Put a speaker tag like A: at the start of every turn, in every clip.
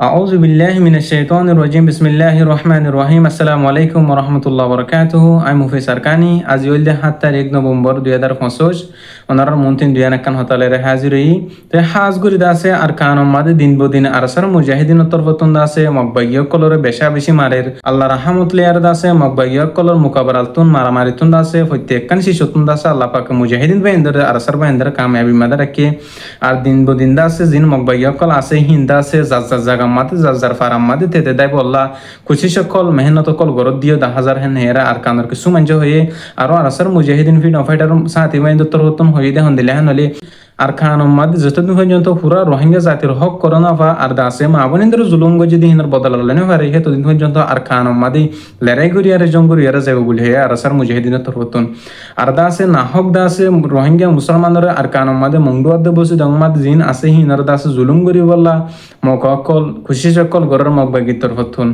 A: أعوذ بالله من الشيطان الرجيم بسم الله الرحمن الرحيم السلام عليكم ورحمة الله وبركاته আমি মুফিসার কানি আজি হইলে 7 তারিখ নভেম্বর 2025 ওনার মন্তিন দুয়ানাকান হতালের হাজির হই তে হাজগুরি দাসে আর কানম মাদে দিন বদিন আরসার মুজাহিদিন তরফতুন দাসে মকবাইয় কলরে বেশা বেশি মারের আল্লাহ রাহমাতুল্লাহ দাসে মকবাইয় কলর মুকাবারাতুন মারামারিতুন দাসে প্রত্যেকখান শিশুতুন দাসে আল্লাহ পাক মুজাহিদিন বাইন্দর আরসার বাইন্দর কামিয়াবি মাদা রাখে আর দিন বদিন দাসে জিন মকবাইয় কল আছে হিন্দা আছে জাগা মাতে যার ফারাম মাতে তেতে দাই বল্লা খুশি সকল মেহনত কল গরদ দিও 10,000 হেন হেরা আর কানর কিছু মানজ হয়ে আরো আরসার মুজাহিদিন ফিড অফাইটার সাথী বাইন্দর তরফতুন হয়ে দেহন দিলে হেন হলে আর খানম মাদে যতদিন পর্যন্ত পুরা রোহিঙ্গা জাতির হক করোনা বা আর দাসে মা বোনেদের জুলুম যদি হিনার বদল লানে পারে হে ততদিন পর্যন্ত আর খানম মাদে লড়াই করিয়ারে জঙ্গরিয়ারে যাব বলে হে আর আসার মুজাহিদিনের তরফতুন আর দাসে না হক দাসে রোহিঙ্গা মুসলমানরা আর খানম মাদে মংডুয়াদে বসে দংমাদ জিন আছে হিনার দাসে জুলুম করি বল্লা মককল খুশি সকল গরর মকবাগির তরফতুন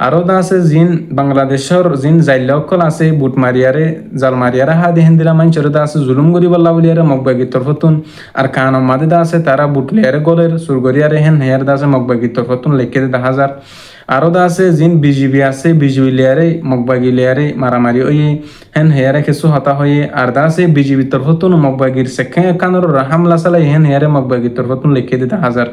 A: আরো দাসে জিন বাংলাদেশের জিন জাইলকল আছে বুট মারিয়ারে জাল মারিয়ারে হা দেহেন দিলা মানচর দাসে জুলুম করি বল্লা বলিয়ারে মকবাগির তরফতুন আর কানম মাদে দাসে তারা বুটলিয়ারে গলের সুরগরিয়ারে হেন হেয়ার দাসে মকবাগির তরফতুন লেখে 10,000 আরো দাসে জিন বিজিবি আছে বিজিবি লিয়ারে মকবাগি লিয়ারে মারামারি ওই হেন হেয়ারে কিছু হতা হয়ে আর দাসে বিজিবি তরফতুন মকবাগির সেখে কানর হামলা চালাই হেন হেয়ারে মকবাগির তরফতুন লেখে 10,000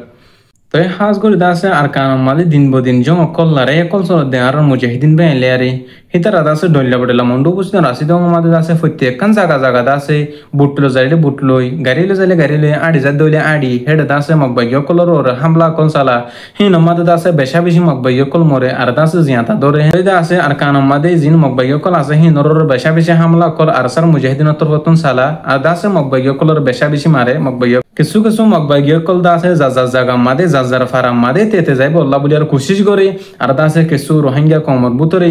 A: তো হাজগুড়ি দাসে আর কানম মাদে দিন বদিন জং অকল লারে একল চল দে আর মুজাহিদিন বে লিয়ারে হিতারা দাসে ডল্লা বডলা মন্ডু বুঝতে রাশি দং মাদে দাসে প্রত্যেকখান জায়গা দাসে বুটলো যাইলে বুটলই গাড়িলে যাইলে গাড়িলে আড়ি যা দইলে আড়ি হেড দাসে মকবাগিয় কলর হামলা কল চালা হিন মাদে দাসে বেশা বেশি মকবাগিয় কল মরে আর দাসে জিয়াতা দরে হে দাসে আর কানম মাদে জিন মকবাগিয় কল আছে হিনর বেশা বেশি হামলা কল আর সার মুজাহিদিন তরফতুন সালা আর দাসে মকবাগিয় কলর বেশা বেশি মারে মকবাগিয় কিছু কিছু মকবাগিয় কল দাসে জাগা মাদে যার ফারাম মাদে তেতে যাইব আল্লাহ বলি আর কোশিশ করে আর দাসে কিছু রোহিঙ্গা কমর বুতরে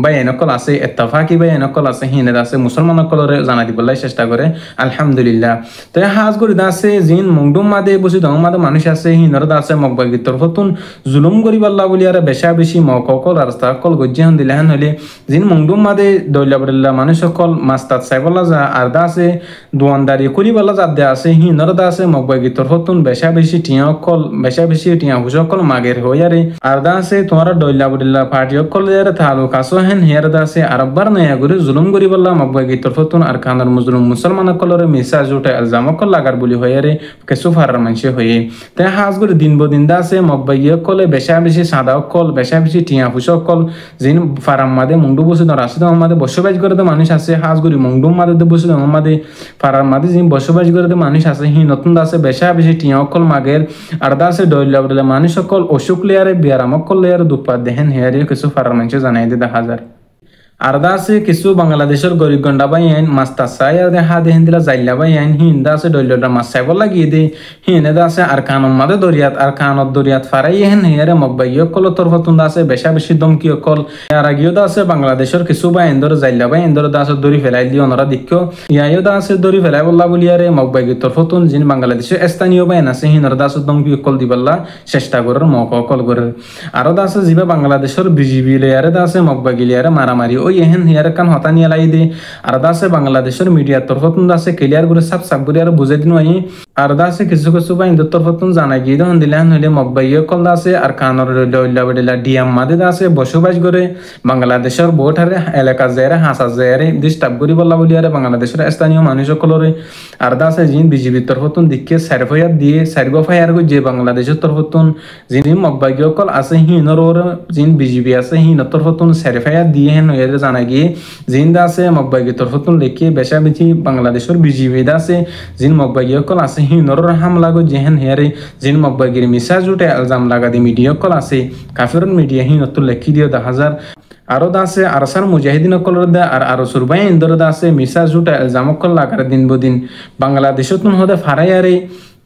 A: বাই এনকল আছে ইত্তেফাকি বাই এনকল আছে হিনে দাসে মুসলমান কলরে জানা দিবলাই চেষ্টা করে আলহামদুলিল্লাহ তো হাজ করে দাসে জিন মংডুম মাদে বসি দং মাদে মানুষ আছে হিনর দাসে মকবাগির তরফতুন জুলুম করিব আল্লাহ বলি আর বেশা বেশি মককল রাস্তা কল গজ্জান দিলেন হলে জিন মংডুম মাদে দইলা বড়লা মানুষ সকল মাস্তাদ সাইবলা যা আর দাসে দোয়ানদারি করিবলা যা দে আছে হিনর দাসে মকবাগির তরফতুন বেশা বেশি টিয়া কল বেশা বেশি টিয়া হুসকল মাগের হইয়ারে আর দাসে তোমারা দইলা বড়লা পার্টি কল ইয়ারে তালু কাসো হেন হেয়ার দাসে আরববার নয়া করে জুলুম করি বললা মকবাগি তরফতুন আর খানার মুজলুম মুসলমান কলরে মিসা জুটে আলজাম কল লাগার বলি হইয়ারে কিছু ফারার মানসে হয়ে তাই হাজ করে দিন বদিন দাসে মকবাগি কলে বেশা বেশি সাদা কল বেশা বেশি টিয়া হুসকল জিন ফারাম মাদে মুন্ডু বসে রাশিদ মাদে বসবাস করে তো মানুষ আছে হাজ করি মুন্ডু মাদে বসে মাদে ফারার মাদে জিন বসবাস করে তো মানুষ আছে হি নতুন দাসে বেশা বেশি টিয়া কল মাগের আর দাসে দইলা বলে মানুষ সকল অসুখ লিয়ারে বিয়ারাম কল লিয়ারে দুপাত দেহেন হেয়ারে কিছু ফারার মানসে জানাই দে 10,000 আর দাসে কিছু বাংলাদেশের গরিব গন্ডা বাই আইন মাস্তা চাই আর হা দেহেন দিলা জাইলা বাই আইন হিন্দা আছে দইলটা মাছ চাইব লাগিয়ে দে হিনে দাসে আর কানম মাদে দরিয়াত আর কানত দরিয়াত ফারাই হেন হেয়ারে মকবাইয় কল তরফতুন দাসে বেশা বেশি দমকি কল আর আগিও দাসে বাংলাদেশের কিছু বাই এন্দর জাইলা বাই এন্দর দাসে দড়ি ফেলাই দিও ওনারা দেখো ইয়াইও দাসে দড়ি ফেলাই বললা বলিয়ারে মকবাইয় তরফতুন জিন বাংলাদেশের স্থানীয় বাই আছে হিনর দাসে দমকি কল দিবল্লা চেষ্টা করার মক কল করে আরো দাসে জিবা বাংলাদেশের বিজিবি লেয়ারে দাসে মকবাগি লেয়ারে মারামারি এহেন হিয়ার কান হতা নিয়ে লাই দে আর দাসে বাংলাদেশের মিডিয়ার তরফতুন দাসে ক্লিয়ার করে সাব করে আর বুঝাই দিন আই আর দাসে কিছু কিছু বা ইন্দর তরফতুন জানাই গিয়ে দহন দিলেন হইলে মকবাইয় কল দাসে আর কানর লইলা বডিলা ডিয়াম মাদে দাসে বসবাস করে বাংলাদেশের বোঠারে এলাকা যায়রে হাসা যায়রে ডিস্টার্ব করি বলা বলি আর বাংলাদেশের স্থানীয় মানুষ সকলরে আর দাসে জিন বিজিবি তরফতুন দিকে সারফায়াত দিয়ে সারগো ফায়ার যে বাংলাদেশের তরফতুন জিন মকবাইয় কল আছে হিনর জিন বিজিবি আছে হিন তরফতুন সারফায়াত দিয়ে হেন হইয়ারে জানা গিয়ে জিন দাসে মকবাগি তরফতুন লেখে বেশা বেশি বাংলাদেশের বিজিবি দাসে জিন মকবাগি কল আছে হিনর হামলা গো যেহেন হেয়ারে জিন মকবাগির মিসা জুটে আলজাম লাগা দি মিডিয়া কল আছে কাফির মিডিয়া হিনত লেখি দিও 10,000 আরো দাসে আরসার মুজাহিদিন কলর দে আর আরো সুরবাই ইন্দর দাসে মিসা জুটে আলজাম কল লাগার দিন বদিন বাংলাদেশতুন হদে ফারাইয়ারে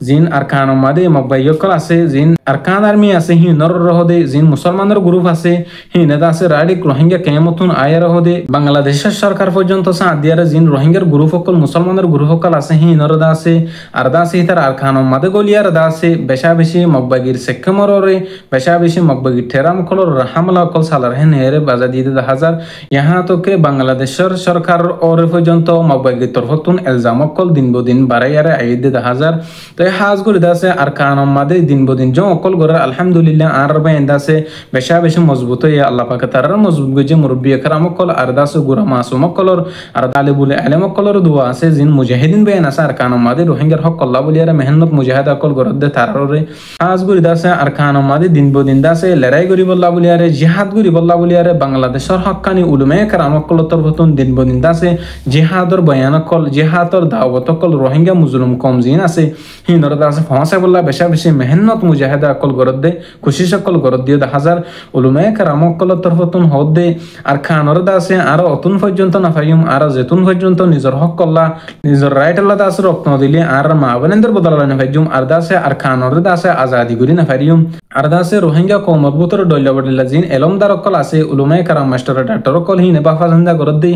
A: জিন আর কানম মাদে মকবাইয় কল আছে জিন আর কান আর্মি আছে হি নর রহদে জিন মুসলমানের গ্রুপ আছে হি নেতা আছে রাডিক রোহিঙ্গা কেমতুন আয় রহদে বাংলাদেশের সরকার পর্যন্ত সাথ দিয়ারে জিন রোহিঙ্গার গ্রুপ সকল মুসলমানের গ্রুপ সকল আছে হি নর দাসে আর দাসে তার আর কানম মাদে গলিয়ার দাসে বেশা বেশি মকবাগির সেকমররে বেশা বেশি মকবাগির ঠেরাম কলর হামলা কল সালার হেন হেরে বাজা দিয়ে 10,000 ইহা তোকে বাংলাদেশের সরকার ওর পর্যন্ত মকবাগির তরফতুন এলজাম কল দিন বদিন বাড়াইয়ারে আই 10,000 তো হাজ করে দাসে আর কানম মাদে দিন বদিন জ অকল গড়ার আলহামদুলিল্লাহ আর বাইন দাসে বেশা বেশি মজবুত হয়ে আল্লাহ পাকে তার মজবুত গজে মুরব্বী কারাম অকল আর দাসে গুরা মাসুম অকলর আর তালিবুল আলেম অকলর দোয়া আছে জিন মুজাহিদিন বাইন আছে আর কানম মাদে রোহিঙ্গার হক আল্লাহ বলিয়ারে মেহনত মুজাহিদ অকল গড়দ দে তাররে হাজ করে দাসে আর কানম মাদে দিন বদিন দাসে লড়াই করি বল্লাহ বলিয়ারে জিহাদ করি বল্লাহ বলিয়ারে বাংলাদেশের হক্কানি উলুমে কারাম অকল তরফতুন দিন বদিন দাসে জিহাদর বয়ান অকল জিহাদর দাওয়াত অকল রোহিঙ্গা মুজলুম কম জিন আছে হিনর দাসে ফসে বল্লাহ বেশা বেশি মেহনত মুজাহিদা অকল গড়দ দে খুশি সকল গড়দ দিয়ে 10,000 উলুমে কারাম অকল তরফতুন হদ দে আর খানর দাসে আর অতুন পর্যন্ত না ফাইম আর যেতুন পর্যন্ত নিজের হক আল্লাহ নিজের রাইট আল্লাহ দাসে রত্ন দিলে আর মা বোনেদের বদলা না ফাইম আর দাসে আর খানর দাসে আজাদি করি না ফাইম আর দাসে রোহিঙ্গা কৌমত বুতর ডল্লা বডলা জিন এলমদার অকল আছে উলুমে কারাম মাস্টার ডাক্তার অকল হিনে বাফা জান্দা গড়দ দে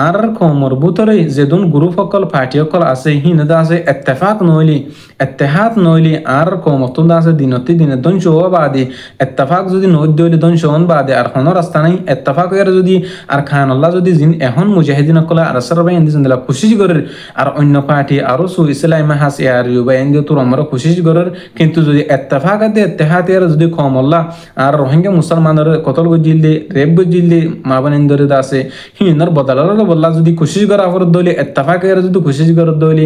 A: আর কৌমর বুতরে যেদুন গ্রুপ অকল পার্টি অকল আছে হিনে দাসে ইত্তেফাক নইলি ইত্তেহাদ নইলি আর কৌমতুন দাসে দিনতি দিনে দন শো বাদে ইত্তেফাক যদি নই দইলে দন শোন বাদে আর কোনো রাস্তা নাই ইত্তেফাক এর যদি আর খান আল্লাহ যদি জিন এখন মুজাহিদিন অকল আর সরবাই ইন্দি জিন্দলা খুশি করে আর অন্য পার্টি আরো সু ইসলাম হাস ইয়ার ইউবা ইন্দি তোর আমরা খুশি করে কিন্তু যদি ইত্তেফাক দে ইত্তেহাদ এর যদি কম আল্লাহ আর রোহিঙ্গা মুসলমানের কতল গজিলে রেপ গজিলে মাবানিন্দরে দাসে হিনর বদলাল বল্লা যদি খুশি করা ফর দইলে ইত্তেফাক এর যদি খুশি করে দইলে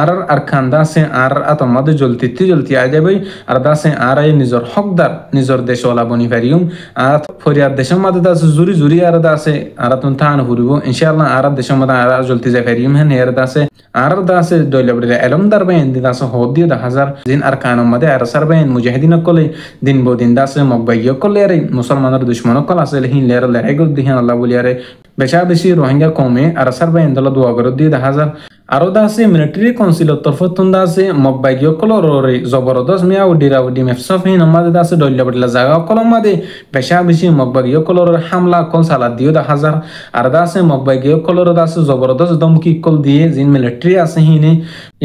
A: আর খান দাসে আর আতমাদে জলতি আ যাবে আর দাসে আর এই নিজর হকদার নিজর দেশওয়ালা বনি পারিম আর ফরিয়ার দেশের মধ্যে দাসে জুরি আর দাসে আর তুন থান ফুরিব ইনশাআল্লাহ আর দেশের মধ্যে আর জলতি যায় পারিম হেন এর দাসে আর দাসে দইলে বলে এলমদার বাইন দাসে হদ দিয়ে 10,000 জিন আর কানম মধ্যে আর সারবাইন মুজাহিদিন কলে দিন বদিন দাসে মকবাইয় কলে আর মুসলমানের দুশমন কল আছে হিন লের লড়াই করে দিহান আল্লাহ বলি আরে বেশা বেশি রোহিঙ্গা কমে আর সারবাইন দল দোয়া করে দিয়ে 10,000 আরো দাসে মিলিটারি কাউন্সিলর তরফতুন দাসে মকবাইয় কলরে জবরদস্ত মিয়া উডিরা উডি মেফসফ হিন আমাদের দাসে দল্লা বডলা জায়গা কলম মাদে বেশা বেশি মকবাইয় কলর হামলা কল সালা দিও 10,000 আর দাসে মকবাইয় কলর দাসে জবরদস্ত দমকি কল দিয়ে জিন মিলিটারি আছে হিনে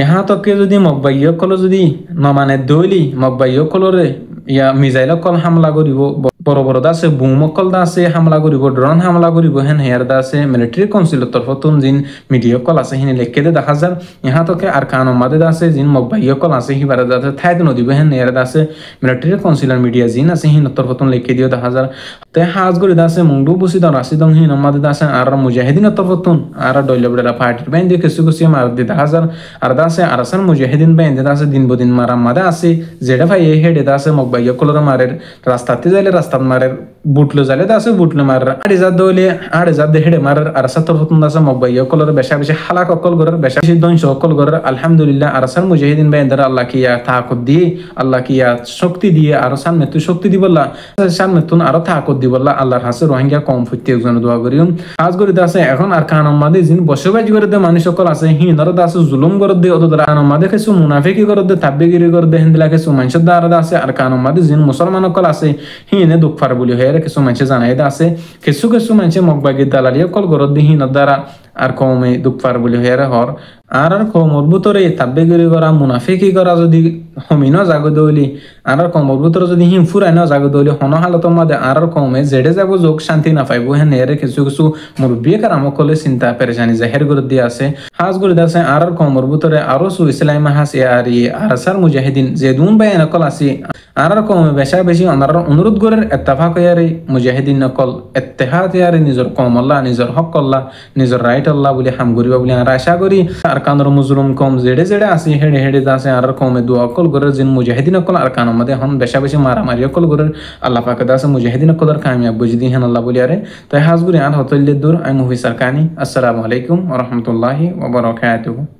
A: यहाँ तक के যদি মকবাইয় কল যদি নমানে দইলি মকবাইয় কলরে ইয়া মিসাইল কল হামলা করিব বড় বড় দাসে বুম কল দাসে হামলা করিব ড্রোন হামলা করিব হেন হেয়ার দাসে মিলিটারি কাউন্সিলর তরফতুন জিন মিডিয়া কল আছে হিনে লেখকে দে 10,000 यहाँ तक के আরকান মাদে দাসে জিন মকবাইয় কল আছে হিবারে দাসে থাইদ নদিব হেন হেয়ার দাসে মিলিটারি কাউন্সিলর মিডিয়া জিন আছে হিন তরফতুন লেখকে দিও 10,000 তে হাজ গরি দাসে মুংডু বসিদ রাশিদং হিন মাদে দাসে আর মুজাহিদিন তরফতুন আর দইলবড়া পার্টি বাইন দিয়ে কিছু কিছু মার দে 10,000 আর দাসে আরসান মুজাহিদিন বাইন দে দাসে দিন বদিন মারা মাদে আছে যেটা ভাই এই হেডে দাসে মকবাইয় কলর মারের রাস্তাতে যাইলে রাস্তা মারের বুটলো যাইলে দাসে বুটলো মারের 8,000 দইলে 8,000 দে হেডে মারের আরসা তরফতুন দাসে মকবাইয় কলর বেশা বেশি হালাক অকল গরের বেশা বেশি দন সকল গরের আলহামদুলিল্লাহ আরসান মুজাহিদিন বাইন দে আল্লাহ কি ইয়া তাকত দিয়ে আল্লাহ কি ইয়া শক্তি দিয়ে আরসান মেতু শক্তি দিবল্লা সান মেতুন আর তাকত দিবল্লা আল্লাহর হাসে রোহিঙ্গা কম ফুটতে একজন দোয়া করিম আজ গরি দাসে এখন আর কান মাদে জিন বসবাস করে দে মানুষ সকল আছে হিনর দাসে জুলুম করে দে ওদরা কান মাদে কিছু মুনাফিকি করে দে তাব্বিগিরি করে দে হিন্দলা কিছু মানুষ দার দাসে আর কান মাদে জিন মুসলমান সকল আছে হিনে দুঃখ ফার বলি হয় কিছু মানুষ জানাই দাসে কিছু কিছু মানুষ মকবাগি দালালি সকল করে দে হিনর দ্বারা আর কমে দুঃখ ফার বলি হয় হর আর কমর ভিতরে তাব্বিগিরি করা মুনাফিকি করা যদি হমিন জাগো দইলি আর কমর ভিতরে যদি হিম ফুরাই ন জাগো দইলি হন হালতর মধ্যে আর কমে জেডে যাব যোগ শান্তি না পাইব হেন এর কিছু কিছু মুরব্বী কারাম কলে চিন্তা পেরেশানি জাহের করে দিয়ে আছে হাজ করে দাসে আর কমর ভিতরে আরো সু ইসলাম হাস আর আরসার মুজাহিদিন যে দুন বাই নকল আছে আর কমে বেশা বেশি অনার অনুরোধ করে ইত্তেফাক ইয়ারে মুজাহিদিন নকল ইত্তেহাদ ইয়ারে নিজর কম আল্লাহ নিজর হক আল্লাহ নিজর রাইট আল্লাহ বলি হাম করিবা বলি আর আশা করি আর কানর মুজলুম কম জেডে জেডে আছে হেডে হেডে দাসে আর কমে দোয়া কল করে জিন মুজাহিদিন কল আর কান মধ্যে হন বেশা বেশি মারামারি কল করে আল্লাহ পাক দাসে মুজাহিদিন কল আর কামিয়াব বুঝদি হেন আল্লাহ বলি আরে তাই হাজগুরি আর হতল দূর আই মুফি সারকানি আসসালামু আলাইকুম ওয়া রাহমাতুল্লাহি ওয়া বারাকাতুহু।